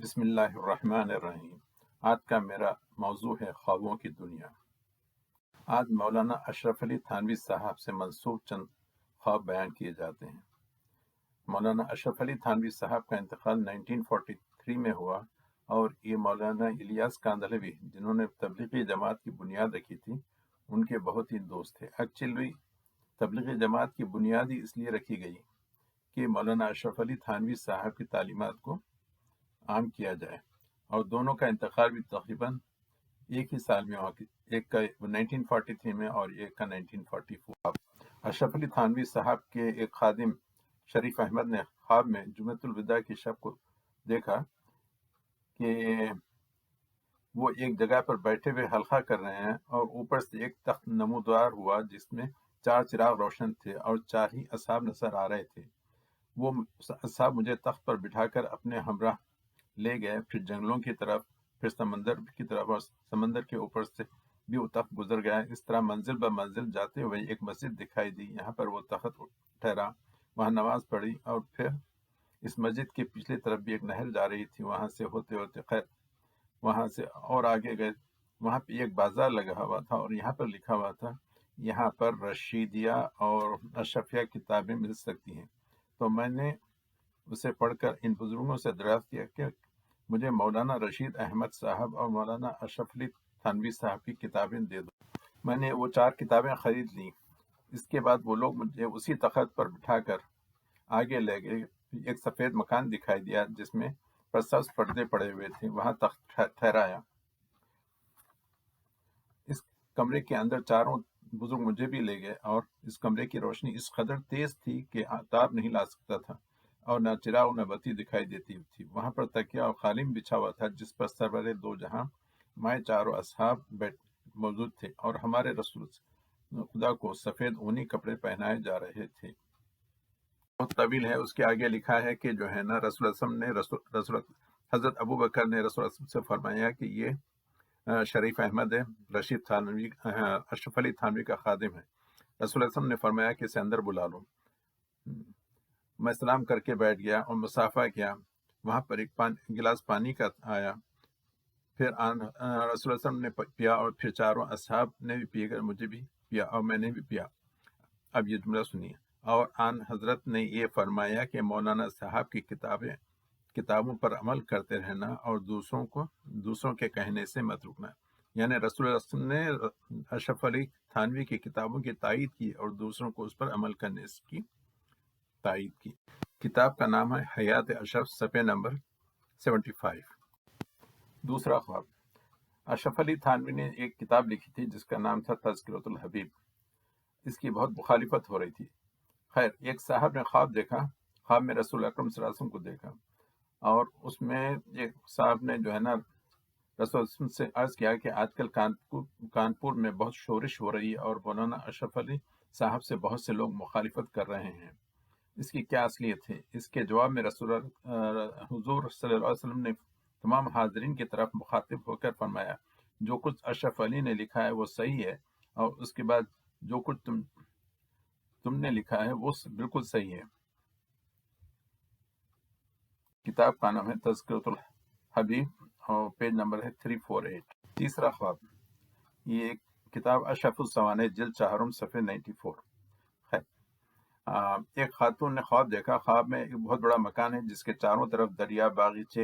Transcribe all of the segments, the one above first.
بسم اللہ الرحمن الرحیم۔ آج کا میرا موضوع ہے خوابوں کی دنیا۔ آج مولانا اشرف علی تھانوی صاحب سے منسوب چند خواب بیان کیے جاتے ہیں۔ مولانا اشرف علی تھانوی صاحب کا انتقال 1943 میں ہوا اور یہ مولانا الیاس کاندھلوی جنہوں نے تبلیغی جماعت کی بنیاد رکھی تھی ان کے بہت ہی دوست تھے۔ ایکچولی تبلیغی جماعت کی بنیاد ہی اس لیے رکھی گئی کہ مولانا اشرف علی تھانوی صاحب کی تعلیمات کو عام کیا جائے، اور دونوں کا انتقال بھی تقریباً ایک ہی سال میں ہوا، ایک کا 1943 میں اور ایک کا 1944۔ اشرف علی تھانوی صاحب کے ایک خادم شریف احمد نے خواب میں جمعۃ الوداع کی شب کو دیکھا کہ وہ ایک جگہ پر بیٹھے ہوئے حلقہ کر رہے ہیں اور اوپر سے ایک تخت نمودار ہوا جس میں 4 چراغ روشن تھے اور 4 ہی اصحاب نظر آ رہے تھے۔ وہ اصحاب مجھے تخت پر بٹھا کر اپنے ہمراہ لے گئے، پھر جنگلوں کی طرف، پھر سمندر کی طرف، اور سمندر کے اوپر سے بھی وہ تخت گزر گیا۔ اس طرح منزل بہ منزل جاتے ہوئے ایک مسجد دکھائی دی، یہاں پر وہ تخت ٹھہرا، وہاں نماز پڑھی، اور پھر اس مسجد کے پچھلی طرف بھی ایک نہر جا رہی تھی، وہاں سے ہوتے ہوتے خیر وہاں سے اور آگے گئے، وہاں پہ ایک بازار لگا ہوا تھا اور یہاں پر لکھا ہوا تھا یہاں پر رشیدیہ اور اشرفیہ کتابیں مل سکتی ہیں۔ تو میں نے اسے پڑھ کر ان بزرگوں سے دریافت کیا کہ مجھے مولانا رشید احمد صاحب اور مولانا اشرف علی تھانوی صاحب کی کتابیں دے دو۔ میں نے وہ 4 کتابیں خرید لیں۔ اس کے بعد وہ لوگ مجھے اسی تخت پر بٹھا کر آگے لے گئے۔ ایک سفید مکان دکھائی دیا جس میں سبز پردے پڑے ہوئے تھے، وہاں تخت ٹھہرایا۔ اس کمرے کے اندر چاروں بزرگ مجھے بھی لے گئے، اور اس کمرے کی روشنی اس قدر تیز تھی کہ تاب نہیں لا سکتا تھا، اور نہ چراغ نہ بتی دکھائی دیتی تھی۔ وہاں پر تکیہ اور قالین بچھا ہوا تھا جس پر سرور دو جہاں مائے چاروں اصحاب موجود تھے، اور ہمارے رسول خدا کو سفید اونی کپڑے پہنائے جا رہے تھے۔ بہت طویل ہے، اس کے آگے لکھا ہے کہ جو ہے نا رسول حضرت ابو بکر نے رسول سے فرمایا کہ یہ شریف احمد ہے، رشید تھانوی اشرف علی تھانوی کا خادم ہے۔ رسول نے فرمایا کہ اسے اندر بلا لو۔ میں سلام کر کے بیٹھ گیا اور مصافحہ کیا۔ وہاں پر ایک گلاس پانی کا آیا، پھر رسول نے پیا، اور پھر چاروں اصحاب نے بھی پی کر مجھے بھی پیا اور میں نے بھی پیا۔ اب یہ جملہ سنیے۔ اور آن حضرت نے یہ فرمایا کہ مولانا صاحب کی کتابوں پر عمل کرتے رہنا اور دوسروں کے کہنے سے مت رکنا۔ یعنی رسول اللہ نے اشرف علی تھانوی کی کتابوں کی تائید کی اور دوسروں کو اس پر عمل کرنے کی تائید کی۔ کتاب کا نام ہے حیات اشرف، صفحہ نمبر 75۔ دوسرا خواب۔ اشرف علی تھانوی نے ایک کتاب لکھی تھی جس کا نام تھا تذکرۃ الحبیب۔ اس کی بہت مخالفت ہو رہی تھی۔ خیر، ایک صاحب نے خواب دیکھا، خواب میں رسول اکرم صلی اللہ علیہ وسلم کو دیکھا، اور اس میں ایک صاحب نے جو ہے نا رسول سے عرض کیا کہ آج کل کانپور میں بہت شورش ہو رہی ہے اور مولانا اشرف علی صاحب سے بہت سے لوگ مخالفت کر رہے ہیں، اس کی کیا اصلیت ہے؟ اس کے جواب میں حضور صلی اللہ علیہ وسلم نے تمام حاضرین کی طرف مخاطب ہو کر فرمایا جو کچھ اشرف علی نے لکھا ہے وہ صحیح ہے، اور اس کے بعد جو کچھ تم نے لکھا ہے وہ بالکل صحیح ہے۔ کتاب کا نام ہے تذکرۃ الحبیب اور پیج نمبر ہے 348۔ تیسرا خواب۔ یہ ایک کتاب اشرف السوانح جلد 4 صفحہ 94۔ ایک خاتون نے خواب دیکھا۔ خواب میں ایک بہت بڑا مکان ہے جس کے چاروں طرف دریا باغیچہ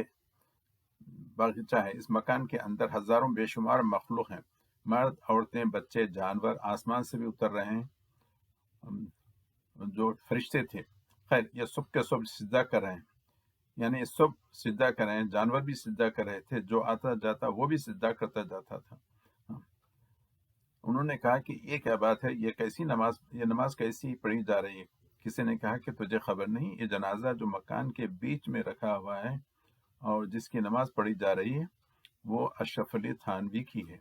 ہے۔ اس مکان کے اندر ہزاروں بے شمار مخلوق ہیں، مرد، عورتیں، بچے، جانور، آسمان سے بھی اتر رہے ہیں جو فرشتے تھے۔ خیر، یہ صبح کے صبح سجدہ کر رہے ہیں، یعنی صبح سجدہ کر رہے ہیں، جانور بھی سجدہ کر رہے تھے، جو آتا جاتا وہ بھی سجدہ کرتا جاتا تھا۔ انہوں نے کہا کہ یہ کیا بات ہے، یہ نماز کیسی پڑھی جا رہی ہے؟ کسی نے کہا کہ تجھے خبر نہیں، یہ جنازہ جو مکان کے بیچ میں رکھا ہوا ہے اور جس کی نماز پڑھی جا رہی ہے وہ اشرف علی تھانوی کی ہے۔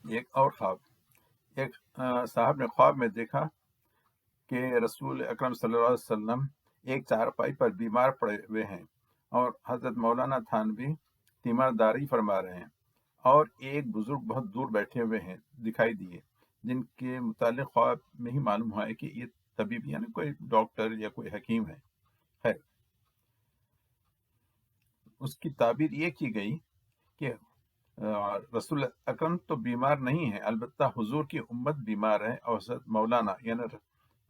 ایک اور خواب۔ ایک صاحب نے خواب میں دیکھا کہ رسول اکرم صلی اللہ علیہ وسلم ایک چارپائی پر بیمار پڑے ہوئے ہیں اور حضرت مولانا تھانوی تیمارداری فرما رہے ہیں، اور ایک بزرگ بہت دور بیٹھے ہوئے ہیں دکھائی دیے، جن کے متعلق خواب میں ہی معلوم ہوا ہے کہ یہ طبیب یعنی کوئی ڈاکٹر یا کوئی حکیم ہے۔ خیر، اس کی تعبیر یہ کی گئی کہ رسول اکرم تو بیمار نہیں ہے، البتہ حضور کی امت بیمار ہے، اور حضرت مولانا یعنی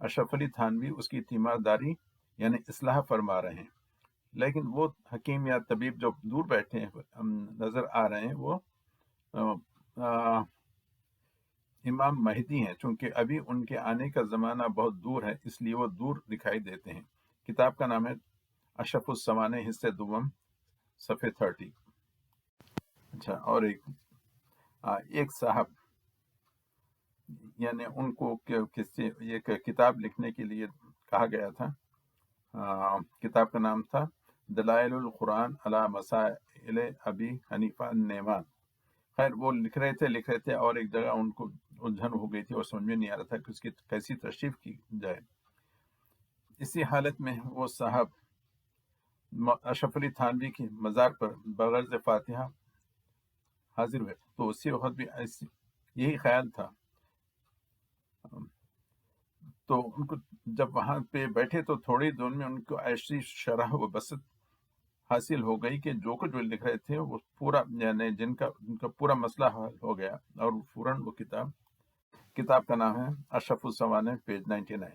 اشرف علی تھانوی اس کی تیمارداری یعنی اصلاح فرما رہے ہیں۔ لیکن وہ حکیم یا طبیب جو دور بیٹھے ہیں نظر آ رہے ہیں، وہ امام مہدی ہیں، چونکہ ابھی ان کے آنے کا زمانہ بہت دور ہے، اس لیے وہ دور دکھائی دیتے ہیں۔ کتاب کا نام ہے اشرف السوانح، حصہ دوم، صفحے 30۔ اچھا، اور ایک صاحب یعنی ان کو ایک کتاب لکھنے کے لیے کہا گیا تھا۔ کتاب کا نام تھا دلائل القرآن علی مسائل ابی حنیفہ النعمان۔ خیر وہ لکھ رہے تھے اور ایک جگہ ان کو الجھن ہو گئی تھی اور سمجھ میں نہیں آ رہا تھا کہ اس کی کیسی تشریح کی جائے۔ اسی حالت میں وہ صاحب اشرف علی تھانوی کی مزار پر بغرض فاتحہ حاضر ہوئے، تو اسی وقت بھی یہی خیال تھا۔ تو ان کو جب وہاں پہ بیٹھے تو تھوڑی دور میں ان کو ایسی شرح و بسط حاصل ہو گئی کہ جو کچھ وہ لکھ رہے تھے وہ پورا یعنی ان کا پورا مسئلہ حل ہو گیا، اور فوراً وہ کتاب کا نام ہے اشرف السوانح، پیج 99۔